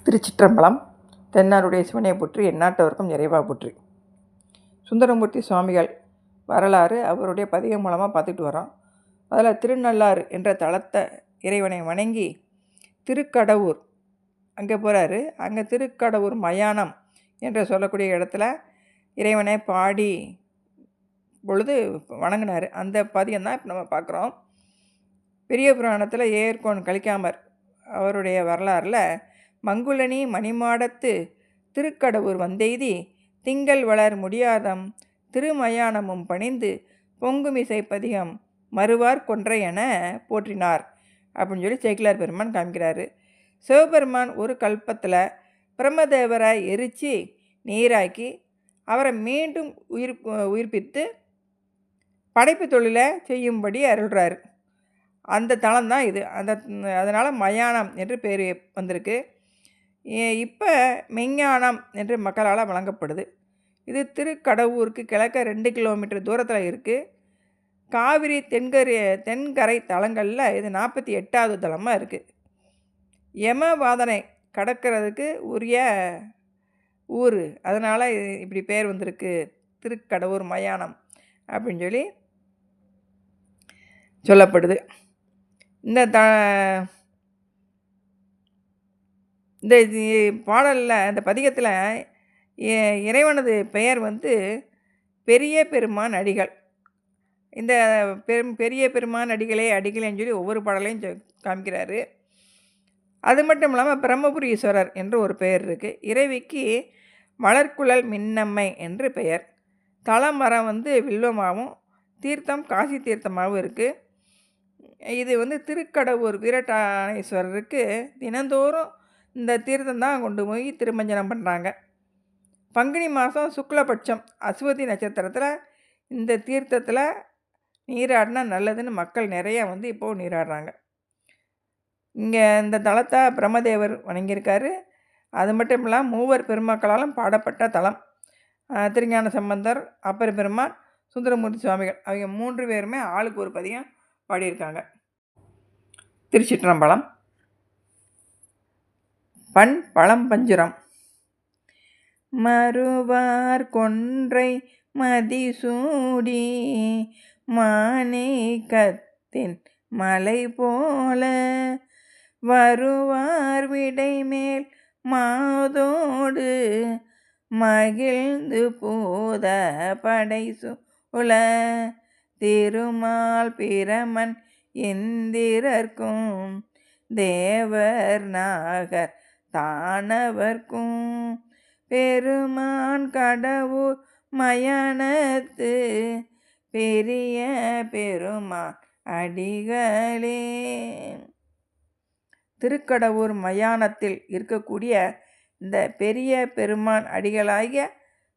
திருச்சிற்றம்பலம். தென்னாருடைய சிவனை போற்றி, எந்நாட்டவர்க்கும் இறைவா போற்றி. சுந்தரமூர்த்தி சுவாமிகள் வரலாறு அவருடைய பதிகம் மூலமாக பார்த்துட்டு வரோம். அதில் திருநள்ளாறு என்ற தலத்தை இறைவனை வணங்கி திருக்கடவுர் அங்கே போகிறாரு. அங்கே திருக்கடவுர் மயானம் என்று சொல்லக்கூடிய இடத்துல இறைவனை பாடி பொழுது வணங்கினார். அந்த பதிகம் தான் இப்போ நம்ம பார்க்குறோம். பெரிய புராணத்தில் ஏர்கோன் கலிக்காமர் அவருடைய வரலாறில் மங்குளனி மணிமாடத்து திருக்கடவுர் வந்தெய்தி திங்கள் வளர் முடியாதம் திருமயானமும் பணிந்து பொங்குமிசை பதிகம் மறுவார் கொன்றை என போற்றினார் அப்படின்னு சொல்லி சேக்கிலார் பெருமான் காமிக்கிறாரு. சிவபெருமான் ஒரு கல்பத்தில் பிரம்மதேவரை எரித்து நீராக்கி அவரை மீண்டும் உயிர்ப்பித்து படைப்பு தொழிலை செய்யும்படி அருள்றாரு. அந்த தலம் தான் இது. அதனால் மயானம் என்று பேர் வந்திருக்கு. இப்போ மெஞ்ஞானம் என்று மக்களால் வழங்கப்படுது. இது திருக்கடவுருக்கு கிழக்க 2 கிலோமீட்டர் தூரத்தில் இருக்குது. காவிரி தென்கரை தலங்களில் இது 48வது தலமாக இருக்குது. யமவாதனை கடக்கிறதுக்கு உரிய ஊர், அதனால் இப்படி பேர் வந்திருக்கு திருக்கடவுர் மயானம் அப்படின்னு சொல்லி சொல்லப்படுது. இந்த பாடலில் இந்த பதிகத்தில் இறைவனது பெயர் பெரிய பெருமான் அடிகள். இந்த பெரிய பெருமான் அடிகளேன்னு சொல்லி ஒவ்வொரு பாடலையும் காமிக்கிறாரு. அது மட்டும் இல்லாமல் பிரம்மபுரீஸ்வரர் என்று ஒரு பெயர் இருக்குது. இறைவிக்கு மலர்குழல் மின்னம்மை என்று பெயர். தலமரம் வில்வமாகவும் தீர்த்தம் காசி தீர்த்தமாகவும் இருக்குது. இது திருக்கடவுர் வீரட்டானேஸ்வரருக்கு தினந்தோறும் இந்த தீர்த்தம் தான் கொண்டு போய் திருமஞ்சனம் பண்ணுறாங்க. பங்குனி மாதம் சுக்லபட்சம் அஸ்வதி நட்சத்திரத்தில் இந்த தீர்த்தத்தில் நீராடினா நல்லதுன்னு மக்கள் நிறையா இப்போது நீராடுறாங்க. இங்கே இந்த தலத்தை பிரம்மதேவர் வணங்கியிருக்காரு. அது மட்டும் இல்லாமல் மூவர் பெருமக்களாலும் பாடப்பட்ட தலம். திருஞான சம்பந்தர், அப்பர் பெருமான், சுந்தரமூர்த்தி சுவாமிகள் அவங்க 3 பேருமே ஆளுக்கு ஒரு பதியம் பாடியிருக்காங்க. திருச்சிற்றம்பலம். பண் பழம்பஞ்சுரம். மறுவார் கொன்றை மதிசூடி மாணிக்கத்தின் மலை போல வருவார் விடைமேல் மாதோடு மகிழ்ந்து பூத படைசூழ திருமால் பிரமன் இந்திரர்க்கும் தேவர் நாகர் தானவர்க்கும் பெருமான் கடவுர் மயானத்து பெரிய பெருமான் அடிகளே. திருக்கடவுர் மயானத்தில் இருக்கக்கூடிய இந்த பெரிய பெருமான் அடிகளாகிய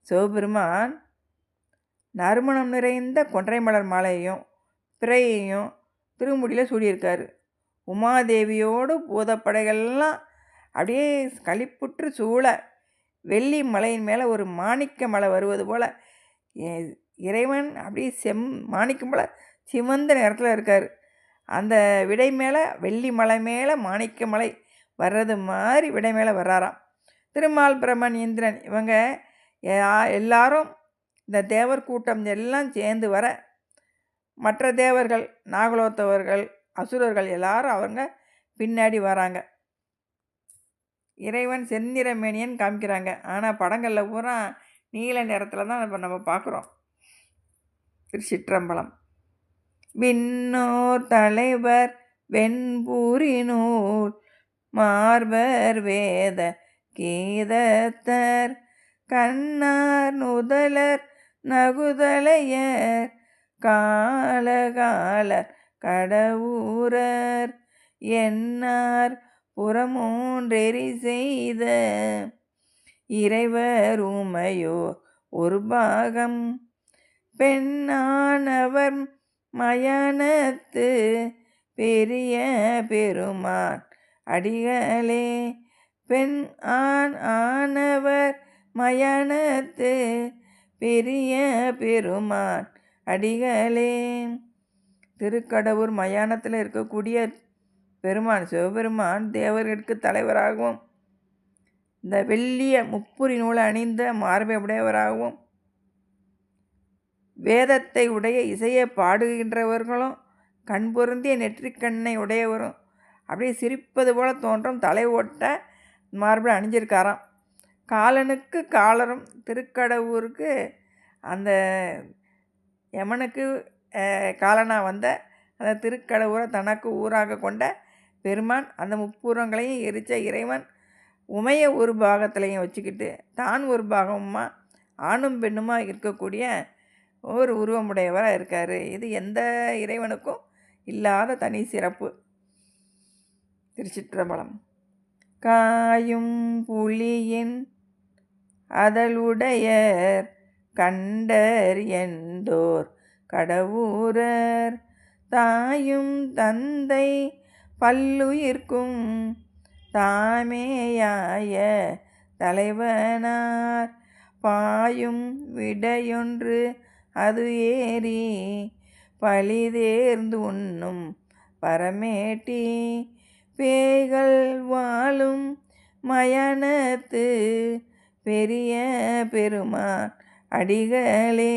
சிவபெருமான் நறுமணம் நிறைந்த கொன்றை மலர் மாலையையும் பிறையையும் திருமுடியில் சூடியிருக்காரு. உமாதேவியோடு பூதப்படைகள்லாம் அப்படியே களிப்புற்று சூழ வெள்ளி மலையின் மேலே ஒரு மாணிக்க மலை வருவது போல் இறைவன் அப்படியே மாணிக்கம் போல் சிவந்த நேரத்தில் இருக்கார். அந்த விடை மேலே வெள்ளி மலை மேலே மாணிக்க மலை வர்றது மாதிரி விடை மேலே வர்றாராம். திருமால் பிரமன் இந்திரன் இவங்க எல்லாரும் இந்த தேவர் கூட்டம் எல்லாம் சேர்ந்து வர மற்ற தேவர்கள், நாகலோத்தவர்கள், அசுரர்கள் எல்லாரும் அவங்க பின்னாடி வராங்க. இறைவன் செந்நிற மேனியன் காமிக்கிறாங்க. ஆனால் படங்களில் பூரா நீல நிறத்தில் தான் இப்போ நம்ம பார்க்குறோம். திருச்சிற்றம்பலம். விண்ணோர் தலைவர் வெண்பூரினூர் மார்பர் வேத கீதத்தர் கண்ணார் நுதலர் நகுதலையர் காலகாலர் கடவுரர் என்னார் புறமூன்றெறி செய்த இறைவர் உமையோர் ஒரு பாகம் பெண்ணானவர் மயானத்து பெரிய பெருமான் அடிகளே. பெண் ஆனவர் மயானத்து பெரிய பெருமான் அடிகளே. திருக்கடவுர் மயானத்தில் இருக்கக்கூடிய பெருமான் சிவபெருமான் தேவர்களுக்கு தலைவராகவும் இந்த வெள்ளிய முப்புரி நூலை அணிந்த மார்பை உடையவராகவும் வேதத்தை உடைய இசையை பாடுகின்றவர்களும் கண் பொருந்திய நெற்றிக்கண்ணை உடையவரும் அப்படியே சிரிப்பது போல தோன்றும் தலை ஓட்ட மார்பில் அணிஞ்சிருக்காராம். காலனுக்கு காலரும் திருக்கடவுருக்கு அந்த யமனுக்கு காலனாக வந்த அந்த திருக்கடவுரை தனக்கு ஊராக கொண்ட பெருமான் அந்த முப்புறங்களையும் எரித்த இறைவன் உமைய ஒரு பாகத்துலையும் வச்சுக்கிட்டு தான் ஒரு பாகமுமா ஆணும் பெண்ணுமா இருக்கக்கூடிய ஒரு உருவமுடையவராக இருக்கார். இது எந்த இறைவனுக்கும் இல்லாத தனி சிறப்பு. திருச்சிற்றம்பலம். காயும் புலியின் அதழுடையர் கண்டர் எந்தோர் கடவுரர் தாயும் தந்தை பல்லுயிர்க்கும் தாமேயாய தலைவனார் பாயும் விடையொன்று அது ஏறி பழிதேர்ந்து உண்ணும் பரமேட்டி பேய்கள் வாழும் மயானத்து பெரிய பெருமான் அடிகளே.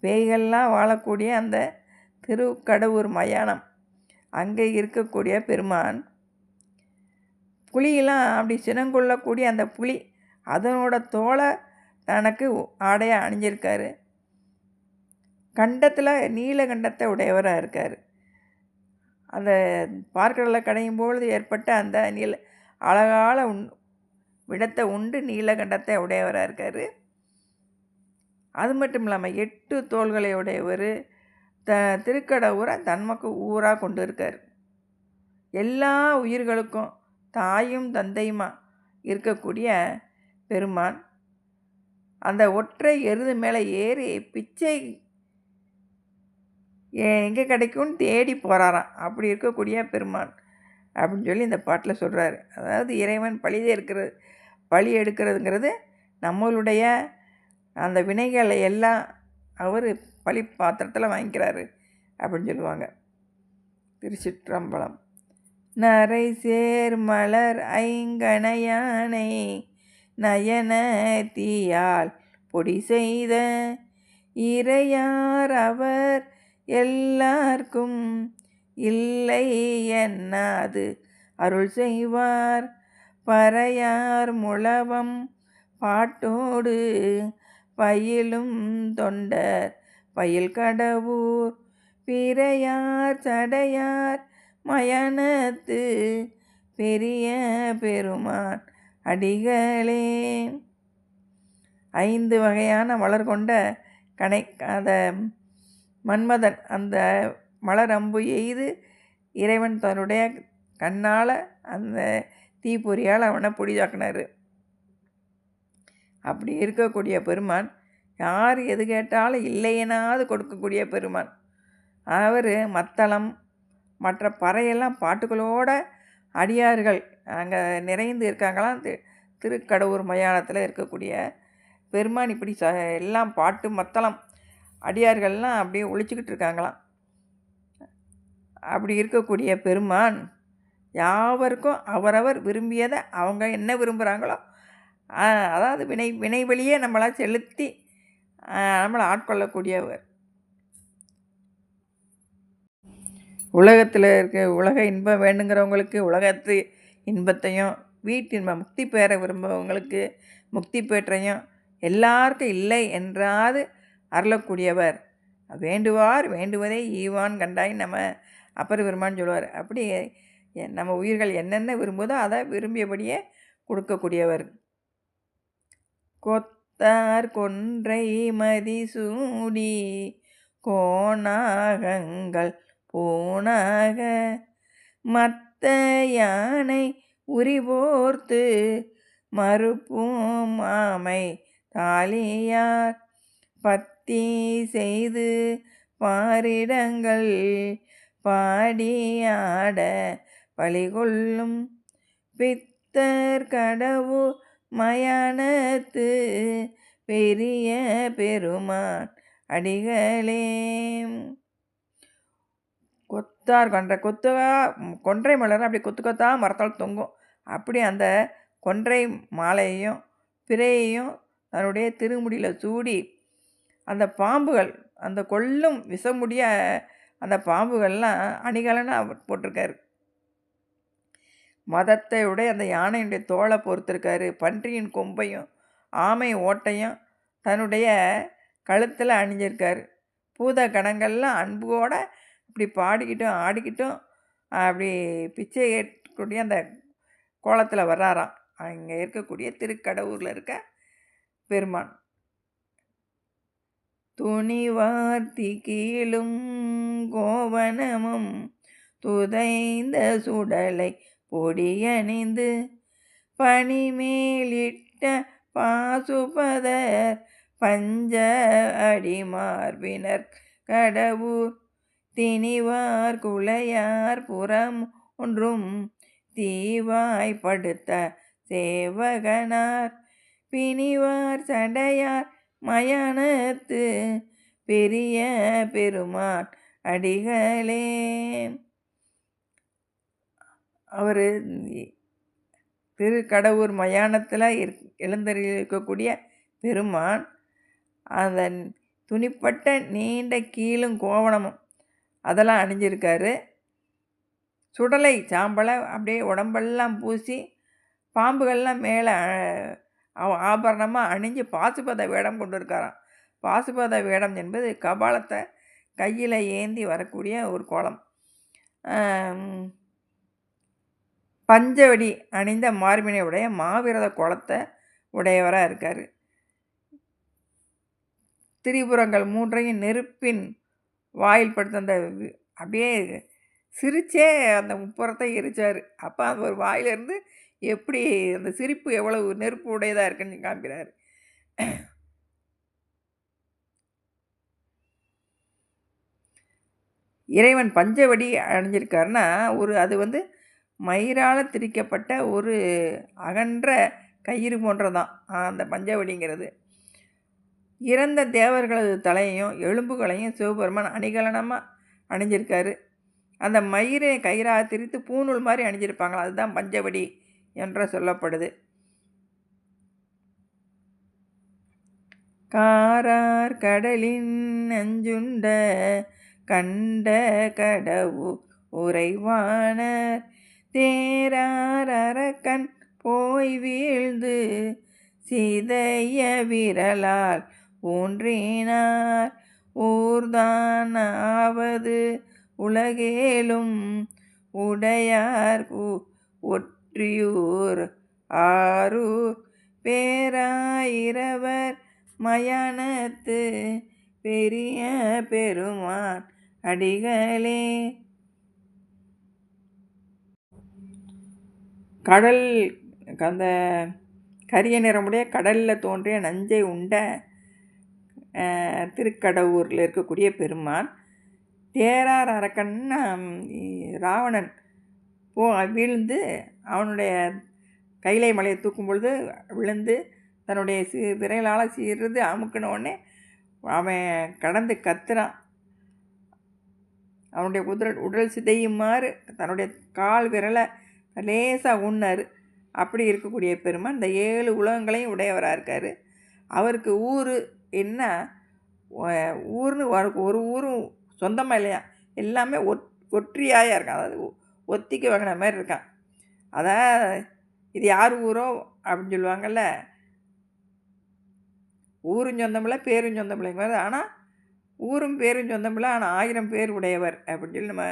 பேய்கள்லாம் வாழக்கூடிய அந்த திருக்கடவுர் மயானம் அங்கே இருக்கக்கூடிய பெருமான் புலியெல்லாம் அப்படி சினங்கொள்ளக்கூடிய அந்த புலி அதனோட தோலை தனக்கு ஆடையாக அணிஞ்சிருக்காரு. கண்டத்தில் நீலகண்டத்தை உடையவராக இருக்கார். அந்த பார்க்கடலை கடையும் பொழுது ஏற்பட்ட அந்த அழகால விடத்தை உண்டு நீலகண்டத்தை உடையவராக இருக்கார். அது மட்டும் இல்லாமல் 8 தோள்களை உடையவர் திருக்கடவுரை தன்மக்கு ஊராக கொண்டு இருக்கார். எல்லா உயிர்களுக்கும் தாயும் தந்தையுமா இருக்கக்கூடிய பெருமான் அந்த ஒற்றை எருது மேலே ஏறி பிச்சை எங்கே கிடைக்கும்னு தேடி போகிறாராம். அப்படி இருக்கக்கூடிய பெருமான் அப்படின்னு சொல்லி இந்த பாட்டில் சொல்கிறாரு. அதாவது இறைவன் பழி எடுக்கிறதுங்கிறது நம்மளுடைய அந்த வினைகளை எல்லாம் அவர் பழி பாத்திரத்தில் வாங்கிக்கிறாரு அப்படின்னு சொல்லுவாங்க. திருச்சிற்றம்பலம். நரை சேர் மலர் ஐங்கணையானை நயன தீயால் பொடி செய்த இறையார் அவர் எல்லார்க்கும் இல்லை என்னாது அருள் செய்வார் பறையார் முழவம் பாட்டோடு பயிலும் தொண்டர் பயில் கடவுர் பிறையார் சடையார் மயானத்து பெரிய பெருமான் அடிகளே. 5 வகையான மலர் கொண்ட அந்த மன்மதன் அந்த மலர் அம்பு எய்து இறைவன் தன்னுடைய கண்ணால் அந்த தீப்பொறியால் அவனை பொடிதாக்கினார். அப்படி இருக்கக்கூடிய பெருமான் யார் எது கேட்டாலும் இல்லையனாவது கொடுக்கக்கூடிய பெருமான். அவர் மத்தளம் மற்ற பறையெல்லாம் பாட்டுகளோட அடியார்கள் அங்கே நிறைந்து இருக்காங்களாம். திருக்கடவுர் மயானத்தில் இருக்கக்கூடிய பெருமான் இப்படி எல்லாம் பாட்டு மத்தளம் அடியார்கள்லாம் அப்படியே ஒழிச்சிக்கிட்டு இருக்காங்களாம். அப்படி இருக்கக்கூடிய பெருமான் யாவருக்கும் அவரவர் விரும்பியதை அவங்க என்ன விரும்புகிறாங்களோ அதாவது வினை வழியே நம்மளை செலுத்தி நம்மளை ஆட்கொள்ளக்கூடியவர். உலகத்தில் உலக இன்பம் வேணுங்கிறவங்களுக்கு உலகத்து இன்பத்தையும் வீட்டின்பம் முக்தி பெற விரும்புகிறவங்களுக்கு முக்தி பெற்றையும் எல்லாருக்கும் இல்லை என்றாது அருளக்கூடியவர். வேண்டுவார் வேண்டுவதை ஈவான் கண்டாய் நம்ம அப்பர் பெருமான் சொல்லுவார். அப்படி நம்ம உயிர்கள் என்னென்ன விரும்புதோ அதை விரும்பியபடியே கொடுக்கக்கூடியவர். கொத்தார் கொன்றை மதிசூடி கோணாகங்கள் பூணாக மத்த யானை உரிபோர்த்து மறுப்பூம் ஆமை தாலியார் பத்தி செய்து பாரிடங்கள் பாடியாட பழிகொள்ளும் பித்தர் கடவு மயானத்து பெரிய பெருமான் அடிகளே. கொத்தார் கொன்றை மலர் அப்படி கொத்து கொத்தாக மரத்தால் தொங்கும். அப்படி அந்த கொன்றை மாலையையும் பிறையையும் தன்னுடைய திருமுடியில் சூடி அந்த பாம்புகள், அந்த கொல்லும் விஷமுடிய அந்த பாம்புகள்லாம் அணிகலனாக போட்டிருக்காரு. மதத்தை உடைய அந்த யானையுடைய தோலை பொறுத்திருக்காரு. பன்றியின் கொம்பையும் ஆமை ஓட்டையும் தன்னுடைய கழுத்தில் அணிஞ்சிருக்காரு. பூத கணங்கள்லாம் அன்போட இப்படி பாடிக்கிட்டும் ஆடிக்கிட்டும் அப்படி பிச்சை ஏற்கக்கூடிய அந்த கோலத்தில் வர்றாராம். அங்கே இருக்கக்கூடிய திருக்கடவுரில் இருக்க பெருமான். துணிவார்த்தி கீழும் கோவனமும் துதைந்த சுடலை பொடியணிந்து பனிமேலிட்ட பாசுபதர் பஞ்ச அடிமார்பினர் கடவுர் திணிவார் குலையார் புறம் ஒன்றும் தீவாய்ப்படுத்த சேவகனார் பிணிவார் சடையார் மயானத்து பெரிய பெருமான் அடிகளே. அவர் திருக்கடவுர் மயானத்தில் எழுந்தருளிருக்கக்கூடிய பெருமான் அதன் துணிப்பட்ட நீண்ட கீழும் கோவணமும் அதெல்லாம் அணிஞ்சிருக்காரு. சுடலை சாம்பலை அப்படியே உடம்பெல்லாம் பூசி பாம்புகள்லாம் மேலே ஆபரணமாக அணிஞ்சு பாசுபத வேடம் கொண்டு இருக்காராம். பாசுபத வேடம் என்பது கபாலத்தை கையில் ஏந்தி வரக்கூடிய ஒரு கோலம். பஞ்சவடி அணிந்த மார்பினை உடைய மாவிரத கோலத்தை உடையவராக இருக்கார். திரிபுரங்கள் மூன்றையும் நெருப்பின் வாயில் படுத்த அந்த அப்படியே சிரிச்சே அந்த முப்புறத்தை எரிச்சார். அப்போ அந்த ஒரு வாயிலிருந்து எப்படி அந்த சிரிப்பு எவ்வளவு நெருப்பு உடையதாக இருக்குன்னு காமிக்கிறார். இறைவன் பஞ்சவடி அணிஞ்சிருக்காருன்னா அது மயிரால் திரிக்கப்பட்ட ஒரு அகன்ற கயிறு போன்றதான் அந்த பஞ்சவடிங்கிறது. இறந்த தேவர்களது தலையையும் எலும்புகளையும் சிவபெருமான் அணிகலனமாக அணிஞ்சிருக்காரு. அந்த மயிரை கயிறாக திரித்து பூநூல் மாதிரி அணிஞ்சிருப்பாங்களா, அதுதான் பஞ்சவடி என்று சொல்லப்படுது. காரார் கடலின் நஞ்சுண்ட கண்ட கடவு உறைவானர் தேரார் அரக்கன் போய் வீழ்ந்து சிதைய விரலால் ஊன்றினார் ஊர்தானாவது உலகேலும் உடையார் ஒற்றியூர் ஆரூர் பேராயிரவர் மயானத்து பெரிய பெருமான் அடிகளே. கடல் அந்த கரிய நிறமுடைய கடலில் தோன்றிய நஞ்சை உண்ட திருக்கடவுரில் இருக்கக்கூடிய பெருமான். தேரார் அரக்கன்னா ராவணன் வீழ்ந்து அவனுடைய கைலை மலையை தூக்கும் பொழுது விழுந்து தன்னுடைய விரலால் சீர்றது அமுக்கினோடனே அவன் கடந்து கத்துறான். அவனுடைய உடல் சிதையுமாறு தன்னுடைய கால் விரலை லேசாக உண்ணார். அப்படி இருக்கக்கூடிய பெருமான் இந்த 7 உலகங்களையும் உடையவராக இருக்கார். அவருக்கு ஊர் என்ன ஊர்னு ஒரு ஊரும் சொந்தமாக இல்லையா, எல்லாமே ஒற்றியாக இருக்கான். அதாவது ஒத்திக்கு வாங்கின மாதிரி இருக்கான். அதான் இது யார் ஊரோ அப்படின்னு சொல்லுவாங்கள்ல, ஊரும் சொந்தமில்லை பேரும் சொந்தமில்லைங்க மாதிரி. ஆனால் ஊரும் பேரும் சொந்தமில்லை, ஆனால் 1000 பேர் உடையவர் அப்படின்னு சொல்லி நம்ம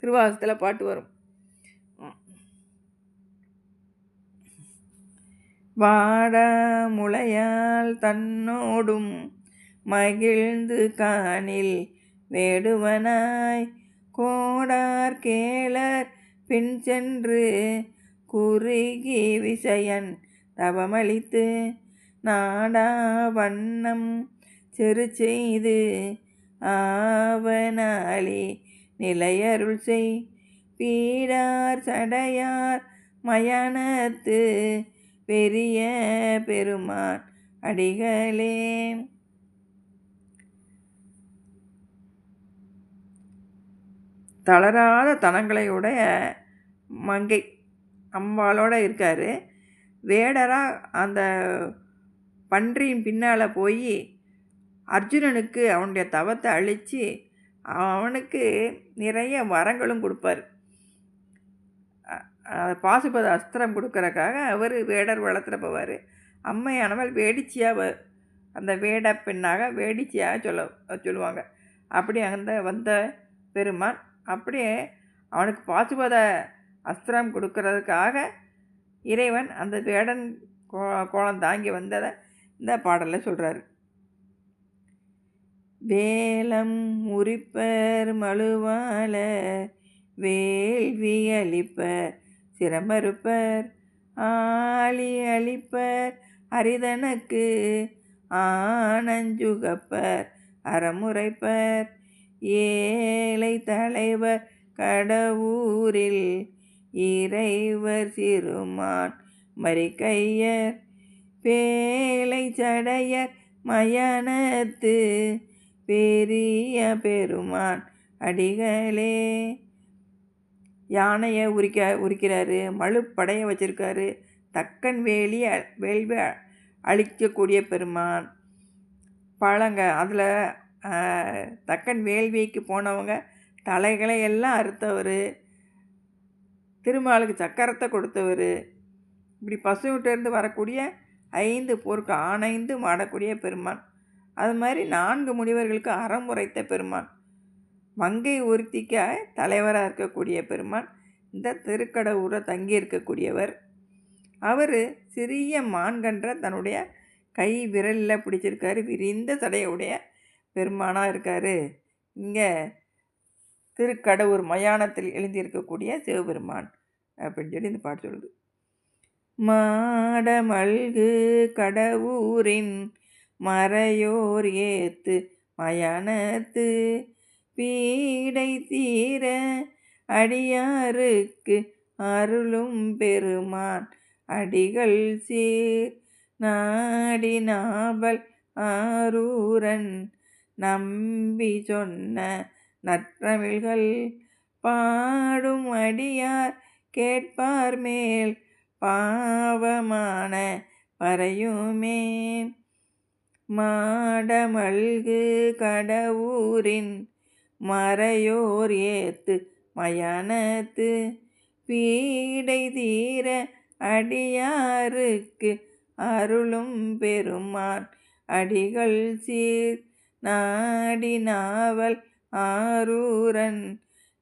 திருவாசகத்தில் பாட்டு வரும். வாடா முளையால் தன்னோடும் மகிழ்ந்து காணில் வேடுவனாய் கோடார் கேளர் பின் சென்று குறுகி விசயன் தவமளித்து நாடா வண்ணம் செரு செய்து ஆவனாலி நிலையருள் செய் பீடார் சடையார் மயானத்து பெரிய பெருமான் அடிகளே. தளராத தனங்களையுடைய மங்கை அம்பாளோடு இருக்கார். வேடராக அந்த பன்றியின் பின்னால் போய் அர்ஜுனனுக்கு அவனுடைய தவத்தை அழித்து அவனுக்கு நிறைய வரங்களும் கொடுப்பார். பாசுபத அஸ்திரம் கொடுக்கறக்காக அவர் வேடர் வளர்த்துட்டு போவார். அம்மையானவள் வேடிச்சியாக அந்த வேட பெண்ணாக வேடிச்சியாக சொல்லுவாங்க. அப்படி அந்த வந்த பெருமான் அப்படியே அவனுக்கு பாசுபத அஸ்திரம் கொடுக்கறதுக்காக இறைவன் அந்த வேடன் கோலம் தாங்கி வந்ததை இந்த பாடலில் சொல்கிறாரு. வேலம் முறிப்பர் மழுவால வேள்வி அளிப்பர் சிரமறுப்பர் ஆளி அளிப்பர் அரிதனுக்கு ஆனஞ்சுகப்பர் அறமுறைப்பர் ஏழை தலைவர் கடவுரில் இறைவர் சிறுமான் மறிக்கையர் பேலை சடையர் மயானத்து பெரிய பெருமான் அடிகளே. யானையை உரிக்கிறாரு, மழுப்படையை வச்சுருக்காரு, தக்கன் வேள்வி அழிக்கக்கூடிய பெருமான். அதில் தக்கன் வேள்விக்கு போனவங்க தலைகளை எல்லாம் அறுத்தவர், திருமாலுக்கு சக்கரத்தை கொடுத்தவர். இப்படி பசுவிட்டேருந்து வரக்கூடிய 5 பொருட்கள் ஆனைந்து மாடக்கூடிய பெருமான். அது மாதிரி 4 முனிவர்களுக்கு அறமுறைத்த பெருமான். மங்கை ஒருத்திக்க தலைவராக இருக்கக்கூடிய பெருமான் இந்த திருக்கடவுரை தங்கி இருக்கக்கூடியவர். அவர் சிறிய மான்கன்ற தன்னுடைய கை விரலில் பிடிச்சிருக்காரு. விரிந்த தடையுடைய பெருமானாக இருக்கார். இங்கே திருக்கடவுர் மயானத்தில் எழுந்திருக்கக்கூடிய சிவபெருமான் அப்படின்னு சொல்லி இந்த பாட்டு சொல்லுது. மாடமல்கு கடவுரின் மறையோர் ஏத்து மயானத்து பீடை தீர அடியாருக்கு அருளும் பெருமான் அடிகள் சீர் நாடி நாவல் ஆரூரன் நம்பி சொன்ன நற்றமிழ்கள் பாடும் அடியார் கேட்பார் மேல் பாவமான பறையுமே. மாடமல்கு கடவுரின் மறையோர் ஏத்து மயானத்து பீடை தீர அடியாருக்கு அருளும் பெருமான் அடிகள் சீர் நாடி நாவல் ஆரூரன்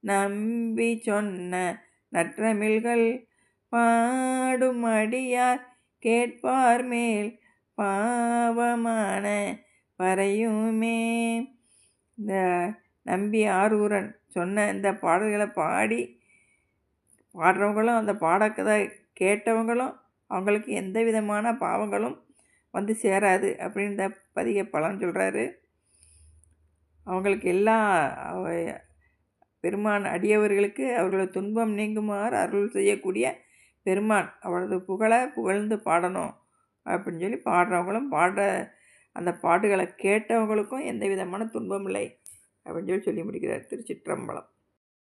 நம்பி சொன்ன நற்றமிழ்கள் பாடும் அடியார் கேட்பார் மேல் பாவமான பறையுமே. இந்த நம்பி ஆரூரன் சொன்ன இந்த பாடல்களை பாடுறவங்களும் அந்த பாடக்கதை கேட்டவங்களும் அவங்களுக்கு எந்த விதமான பாவங்களும் வந்து சேராது அப்படின்னு இந்த பதிக பலன் சொல்கிறாரு. அவங்களுக்கு எல்லா பெருமான் அடியவர்களுக்கு அவர்களது துன்பம் நீங்குமாறு அருள் செய்யக்கூடிய பெருமான் அவளது புகழ்ந்து பாடணும் அப்படின்னு சொல்லி பாடுறவங்களும் அந்த பாட்டுகளை கேட்டவங்களுக்கும் எந்த விதமான துன்பம் இல்லை அப்படின்னு சொல்லி முடிக்கிறார். திருச்சிற்றம்பலம்.